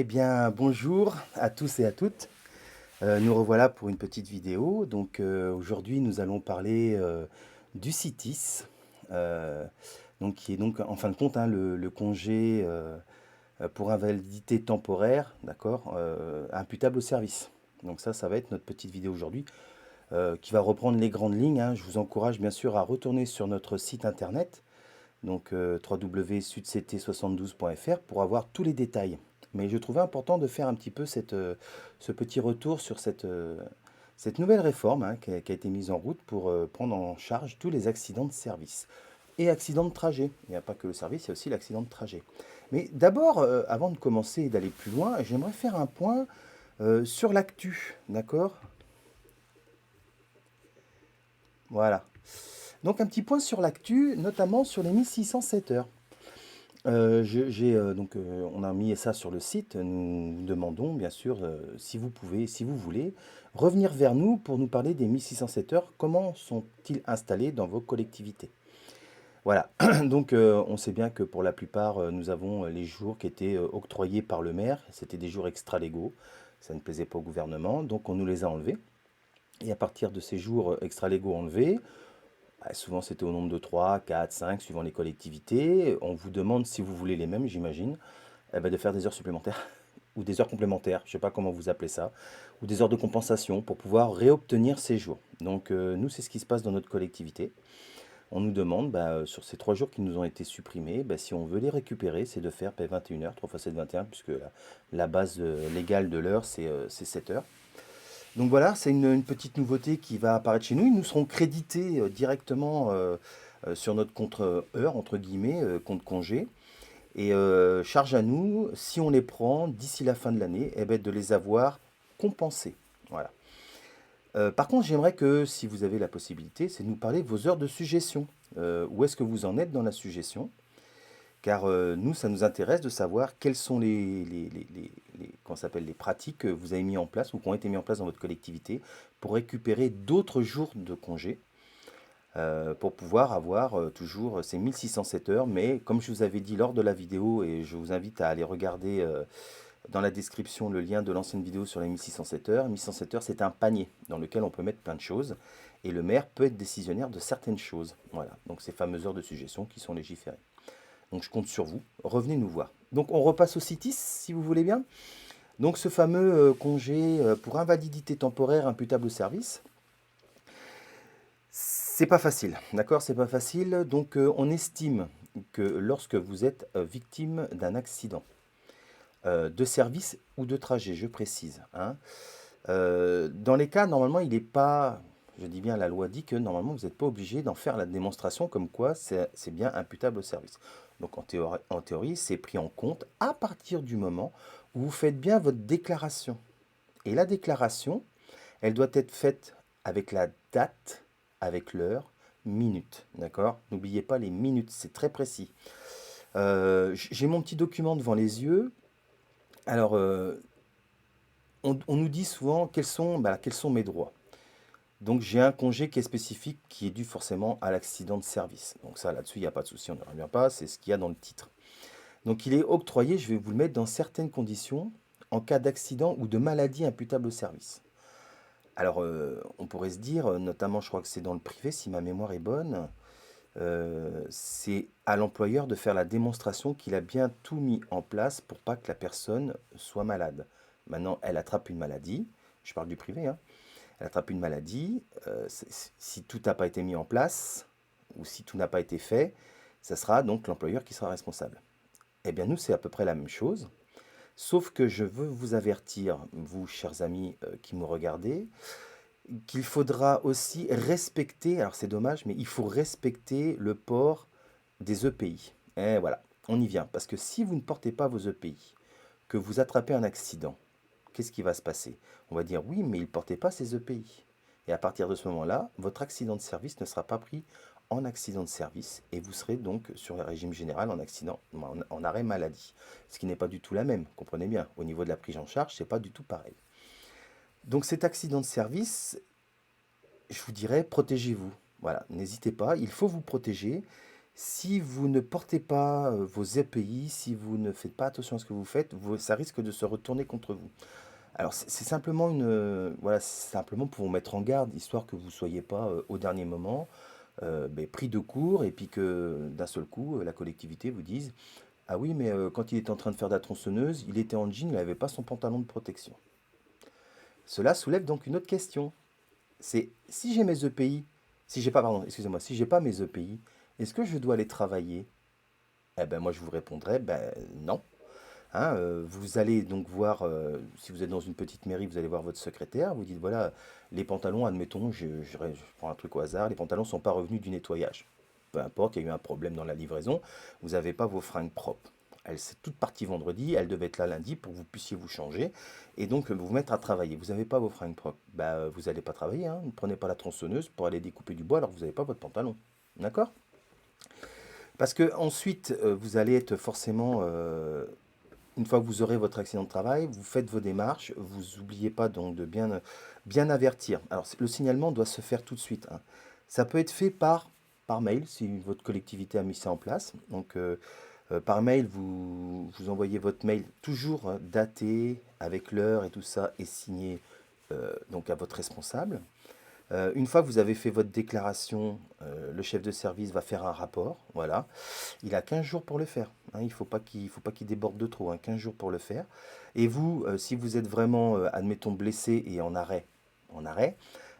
Eh bien, bonjour à tous et à toutes. Nous revoilà pour une petite vidéo. Donc, aujourd'hui, nous allons parler du CITIS, euh, donc, qui est donc en fin de compte hein, le congé pour invalidité temporaire, d'accord, imputable au service. Donc ça va être notre petite vidéo aujourd'hui qui va reprendre les grandes lignes, hein. Je vous encourage bien sûr à retourner sur notre site internet donc www.sudct72.fr pour avoir tous les détails. Mais je trouvais important de faire un petit peu ce petit retour sur cette nouvelle réforme hein, qui a été mise en route pour prendre en charge tous les accidents de service et accidents de trajet. Il n'y a pas que le service, il y a aussi l'accident de trajet. Mais d'abord, avant de commencer et d'aller plus loin, j'aimerais faire un point sur l'actu, d'accord? Voilà. Donc un petit point sur l'actu, notamment sur les 1607 heures. On a mis ça sur le site. Nous vous demandons, bien sûr, si vous pouvez, si vous voulez, revenir vers nous pour nous parler des 1607 heures. Comment sont-ils installés dans vos collectivités? Voilà. Donc, on sait bien que pour la plupart, nous avons les jours qui étaient octroyés par le maire. C'était des jours extra-légaux. Ça ne plaisait pas au gouvernement. Donc, on nous les a enlevés. Et à partir de ces jours extra-légaux enlevés, souvent, c'était au nombre de 3, 4, 5, suivant les collectivités. On vous demande si vous voulez les mêmes, j'imagine, de faire des heures supplémentaires ou des heures complémentaires, je ne sais pas comment vous appelez ça, ou des heures de compensation pour pouvoir réobtenir ces jours. Donc, nous, c'est ce qui se passe dans notre collectivité. On nous demande, sur ces 3 jours qui nous ont été supprimés, si on veut les récupérer, c'est de faire 21 heures, 3 fois 7, 21, puisque la base légale de l'heure, c'est 7 heures. Donc voilà, c'est une petite nouveauté qui va apparaître chez nous. Ils nous seront crédités directement sur notre compte heure, entre guillemets, compte congé. Et charge à nous, si on les prend d'ici la fin de l'année, de les avoir compensés. Voilà. Par contre, j'aimerais que, si vous avez la possibilité, c'est de nous parler de vos heures de suggestion. Où est-ce que vous en êtes dans la suggestion? Car nous, ça nous intéresse de savoir quelles sont comment ça s'appelle, les pratiques que vous avez mis en place ou qui ont été mis en place dans votre collectivité pour récupérer d'autres jours de congé pour pouvoir avoir toujours ces 1607 heures. Mais comme je vous avais dit lors de la vidéo, et je vous invite à aller regarder dans la description le lien de l'ancienne vidéo sur les 1607 heures. 1607 heures, c'est un panier dans lequel on peut mettre plein de choses. Et le maire peut être décisionnaire de certaines choses. Voilà, donc ces fameuses heures de suggestion qui sont légiférées. Donc je compte sur vous. Revenez nous voir. Donc on repasse au CITIS, si vous voulez bien. Donc ce fameux congé pour invalidité temporaire imputable au service, c'est pas facile, d'accord? C'est pas facile. Donc on estime que lorsque vous êtes victime d'un accident de service ou de trajet, je précise, hein, dans les cas, normalement, il n'est pas, je dis bien, la loi dit que normalement, vous n'êtes pas obligé d'en faire la démonstration comme quoi c'est bien imputable au service. Donc en théorie, c'est pris en compte à partir du moment où vous faites bien votre déclaration. Et la déclaration, elle doit être faite avec la date, avec l'heure, minute. D'accord? N'oubliez pas les minutes, c'est très précis. J'ai mon petit document devant les yeux. Alors, on nous dit souvent quels sont mes droits. Donc j'ai un congé qui est spécifique, qui est dû forcément à l'accident de service. Donc ça, là-dessus, il n'y a pas de souci, on ne revient pas, c'est ce qu'il y a dans le titre. Donc il est octroyé, je vais vous le mettre, dans certaines conditions, en cas d'accident ou de maladie imputable au service. Alors on pourrait se dire, notamment je crois que c'est dans le privé, si ma mémoire est bonne, c'est à l'employeur de faire la démonstration qu'il a bien tout mis en place pour pas que la personne soit malade. Maintenant, elle attrape une maladie, je parle du privé, hein, elle attrape une maladie, si tout n'a pas été mis en place, ou si tout n'a pas été fait, ça sera donc l'employeur qui sera responsable. Eh bien, nous, c'est à peu près la même chose, sauf que je veux vous avertir, vous, chers amis qui me regardez, qu'il faudra aussi respecter, alors c'est dommage, mais il faut respecter le port des EPI. Et voilà, on y vient, parce que si vous ne portez pas vos EPI, que vous attrapez un accident, qu'est-ce qui va se passer? On va dire oui, mais il ne portait pas ses EPI. Et à partir de ce moment-là, votre accident de service ne sera pas pris en accident de service et vous serez donc sur le régime général en accident, en arrêt maladie. Ce qui n'est pas du tout la même, comprenez bien. Au niveau de la prise en charge, c'est pas du tout pareil. Donc cet accident de service, je vous dirais, protégez-vous. Voilà, n'hésitez pas, il faut vous protéger. Si vous ne portez pas vos EPI, si vous ne faites pas attention à ce que vous faites, ça risque de se retourner contre vous. Alors c'est simplement voilà, c'est simplement pour vous mettre en garde, histoire que vous ne soyez pas au dernier moment ben, pris de court et puis que d'un seul coup la collectivité vous dise, ah oui, mais quand il était en train de faire de la tronçonneuse, il était en jean, il n'avait pas son pantalon de protection. Cela soulève donc une autre question. C'est si j'ai mes EPI, si j'ai pas, pardon, excusez-moi, si j'ai pas mes EPI, est-ce que je dois aller travailler? Eh ben moi je vous répondrai, ben non. Hein, vous allez donc voir, si vous êtes dans une petite mairie, vous allez voir votre secrétaire, vous dites voilà, les pantalons, admettons, je prends un truc au hasard, les pantalons ne sont pas revenus du nettoyage. Peu importe, il y a eu un problème dans la livraison, vous n'avez pas vos fringues propres. Elles sont toutes parties vendredi, elles devaient être là lundi pour que vous puissiez vous changer et donc vous mettre à travailler. Vous n'avez pas vos fringues propres, bah, vous n'allez pas travailler, hein. Ne prenez pas la tronçonneuse pour aller découper du bois alors que vous n'avez pas votre pantalon. D'accord? Parce que ensuite, vous allez être forcément une fois que vous aurez votre accident de travail, vous faites vos démarches, vous n'oubliez pas donc de bien avertir. Alors, le signalement doit se faire tout de suite, hein. Ça peut être fait par mail, si votre collectivité a mis ça en place. Donc, par mail, vous envoyez votre mail toujours daté, avec l'heure et tout ça, et signé donc à votre responsable. Une fois que vous avez fait votre déclaration, le chef de service va faire un rapport, voilà. Il a 15 jours pour le faire, hein, faut pas qu'il déborde de trop, hein, 15 jours pour le faire. Et vous, si vous êtes vraiment, admettons, blessé et en arrêt,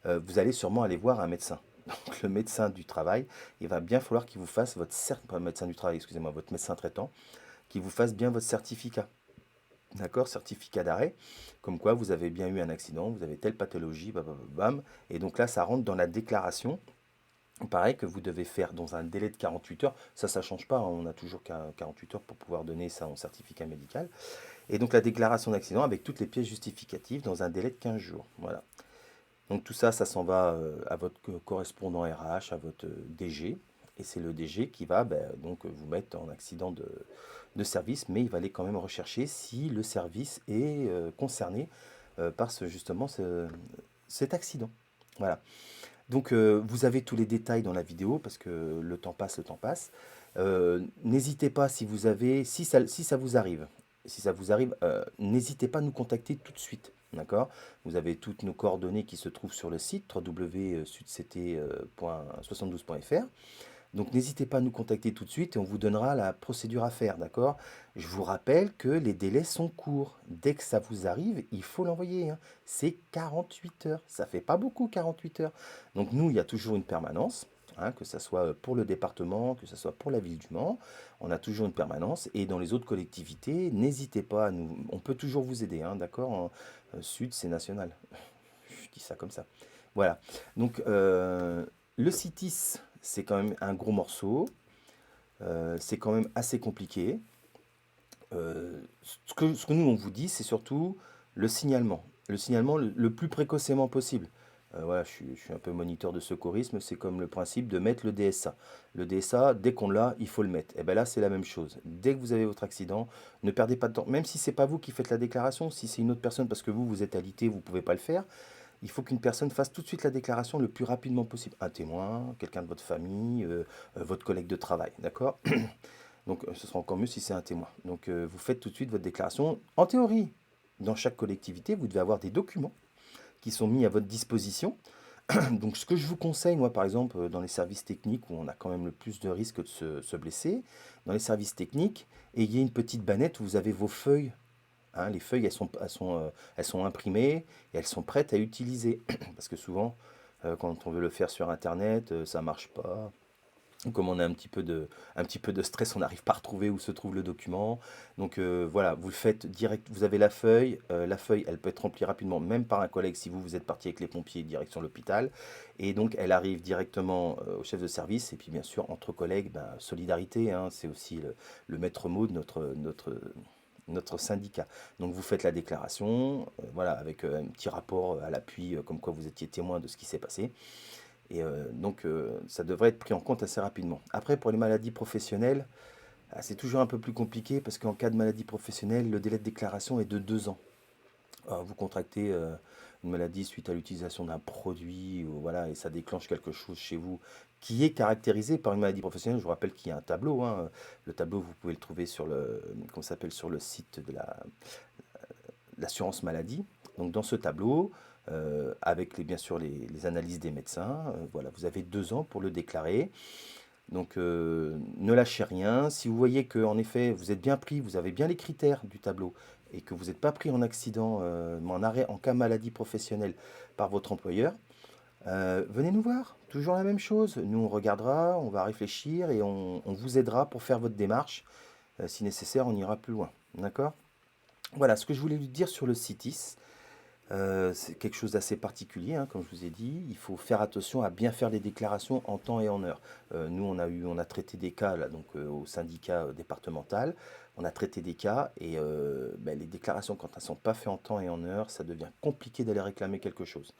vous allez sûrement aller voir un médecin. Donc le médecin du travail, il va bien falloir qu'il vous fasse pas le médecin du travail, excusez-moi, votre médecin traitant, qu'il vous fasse bien votre certificat. D'accord, certificat d'arrêt, comme quoi vous avez bien eu un accident, vous avez telle pathologie, bam, bam, bam. Et donc là, ça rentre dans la déclaration. Pareil que vous devez faire dans un délai de 48 heures. Ça ne change pas, hein, on a toujours 48 heures pour pouvoir donner ça en certificat médical. Et donc la déclaration d'accident avec toutes les pièces justificatives dans un délai de 15 jours. Voilà. Donc tout ça, ça s'en va à votre correspondant RH, à votre DG. Et c'est le DG qui va ben, donc vous mettre en accident de service, mais il va aller quand même rechercher si le service est concerné par justement cet accident. Voilà. Donc vous avez tous les détails dans la vidéo parce que le temps passe, le temps passe. N'hésitez pas si ça vous arrive, n'hésitez pas à nous contacter tout de suite. D'accord? Vous avez toutes nos coordonnées qui se trouvent sur le site www.sudct.72.fr. Donc n'hésitez pas à nous contacter tout de suite et on vous donnera la procédure à faire, d'accord? Je vous rappelle que les délais sont courts. Dès que ça vous arrive, il faut l'envoyer, hein. C'est 48 heures. Ça fait pas beaucoup, 48 heures. Donc nous, il y a toujours une permanence, hein, que ce soit pour le département, que ce soit pour la ville du Mans. On a toujours une permanence. Et dans les autres collectivités, n'hésitez pas à nous. On peut toujours vous aider, hein, d'accord? Sud, c'est national. Je dis ça comme ça. Voilà. Donc, le CITIS, c'est quand même un gros morceau. C'est quand même assez compliqué. Ce que nous, on vous dit, c'est surtout le signalement. Le signalement le plus précocement possible. Voilà, je suis un peu moniteur de secourisme. C'est comme le principe de mettre le DSA. Le DSA, dès qu'on l'a, il faut le mettre. Et bien là, c'est la même chose. Dès que vous avez votre accident, ne perdez pas de temps. Même si c'est pas vous qui faites la déclaration, si c'est une autre personne, parce que vous êtes alité, vous ne pouvez pas le faire, il faut qu'une personne fasse tout de suite la déclaration le plus rapidement possible. Un témoin, quelqu'un de votre famille, votre collègue de travail, d'accord? Donc ce sera encore mieux si c'est un témoin. Donc vous faites tout de suite votre déclaration. En théorie, dans chaque collectivité, vous devez avoir des documents qui sont mis à votre disposition. Donc ce que je vous conseille, moi par exemple, dans les services techniques où on a quand même le plus de risques de se blesser, dans les services techniques, ayez une petite bannette où vous avez vos feuilles. Hein, les feuilles, elles sont imprimées et elles sont prêtes à utiliser. Parce que souvent, quand on veut le faire sur Internet, ça marche pas. Comme on a un petit peu de stress, on n'arrive pas à retrouver où se trouve le document. Donc voilà, vous le faites direct, vous avez la feuille. La feuille, elle peut être remplie rapidement, même par un collègue si vous êtes parti avec les pompiers direction l'hôpital. Et donc elle arrive directement au chef de service. Et puis bien sûr, entre collègues, ben, solidarité, hein, c'est aussi le maître mot de notre syndicat. Donc vous faites la déclaration, voilà, avec un petit rapport à l'appui, comme quoi vous étiez témoin de ce qui s'est passé. Et donc ça devrait être pris en compte assez rapidement. Après, pour les maladies professionnelles, c'est toujours un peu plus compliqué parce qu'en cas de maladie professionnelle, le délai de déclaration est de 2 ans. Vous contractez une maladie suite à l'utilisation d'un produit, ou voilà, et ça déclenche quelque chose chez vous qui est caractérisé par une maladie professionnelle. Je vous rappelle qu'il y a un tableau, hein. Le tableau, vous pouvez le trouver sur comment ça s'appelle, sur le site de l'assurance maladie. Donc dans ce tableau, avec bien sûr les analyses des médecins, voilà, vous avez 2 ans pour le déclarer. Donc ne lâchez rien. Si vous voyez que en effet vous êtes bien pris, vous avez bien les critères du tableau et que vous n'êtes pas pris en accident, en arrêt en cas maladie professionnelle par votre employeur, venez nous voir. Toujours la même chose. Nous on regardera, on va réfléchir et on vous aidera pour faire votre démarche. Si nécessaire, on ira plus loin. D'accord? Voilà ce que je voulais vous dire sur le CITIS. C'est quelque chose d'assez particulier, hein, comme je vous ai dit. Il faut faire attention à bien faire les déclarations en temps et en heure. Nous, on a traité des cas là, donc, au syndicat départemental. On a traité des cas et ben, les déclarations, quand elles ne sont pas faites en temps et en heure, ça devient compliqué d'aller réclamer quelque chose.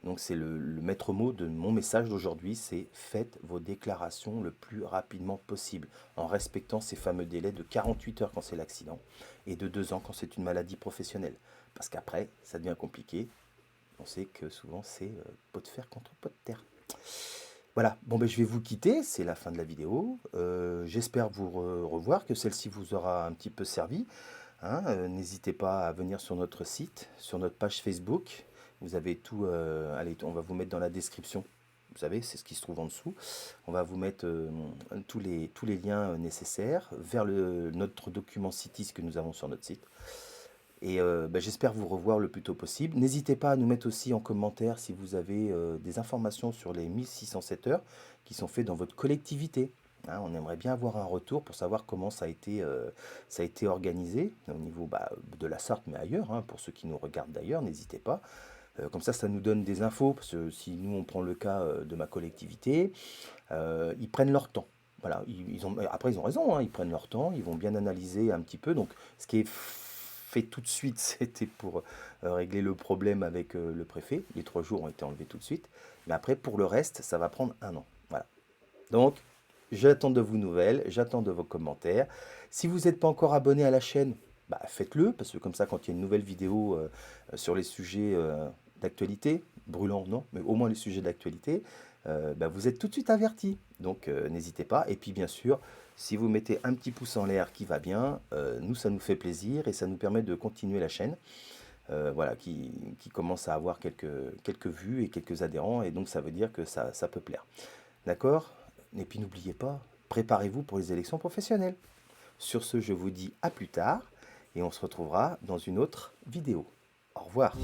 Donc c'est le maître mot de mon message d'aujourd'hui, c'est faites vos déclarations le plus rapidement possible, en respectant ces fameux délais de 48 heures quand c'est l'accident et de 2 ans quand c'est une maladie professionnelle. Parce qu'après, ça devient compliqué. On sait que souvent c'est pot de fer contre pot de terre. Voilà, bon ben je vais vous quitter, c'est la fin de la vidéo. J'espère vous revoir, que celle-ci vous aura un petit peu servi, hein. N'hésitez pas à venir sur notre site, sur notre page Facebook. Vous avez tout, allez, on va vous mettre dans la description. Vous savez, c'est ce qui se trouve en dessous. On va vous mettre tous les liens nécessaires vers notre document CITIS que nous avons sur notre site. Et bah, j'espère vous revoir le plus tôt possible. N'hésitez pas à nous mettre aussi en commentaire si vous avez des informations sur les 1607 heures qui sont faites dans votre collectivité. Hein, on aimerait bien avoir un retour pour savoir comment ça a été organisé au niveau bah, de la Sarthe, mais ailleurs. Hein, pour ceux qui nous regardent d'ailleurs, n'hésitez pas. Comme ça nous donne des infos, parce que si nous on prend le cas de ma collectivité, ils prennent leur temps. Voilà, après ils ont raison, hein, ils prennent leur temps, ils vont bien analyser un petit peu. Donc ce qui est fait tout de suite, c'était pour régler le problème avec le préfet. Les 3 jours ont été enlevés tout de suite. Mais après, pour le reste, ça va prendre un an. Voilà. Donc, j'attends de vos nouvelles, j'attends de vos commentaires. Si vous n'êtes pas encore abonné à la chaîne, bah, faites-le, parce que comme ça, quand il y a une nouvelle vidéo sur les sujets d'actualité, brûlants non, mais au moins les sujets d'actualité, bah, vous êtes tout de suite avertis. Donc n'hésitez pas. Et puis bien sûr, si vous mettez un petit pouce en l'air qui va bien, nous, ça nous fait plaisir et ça nous permet de continuer la chaîne. Voilà, qui commence à avoir quelques vues et quelques adhérents, et donc ça veut dire que ça peut plaire. D'accord? Et puis n'oubliez pas, préparez-vous pour les élections professionnelles. Sur ce, je vous dis à plus tard, et on se retrouvera dans une autre vidéo. Au revoir.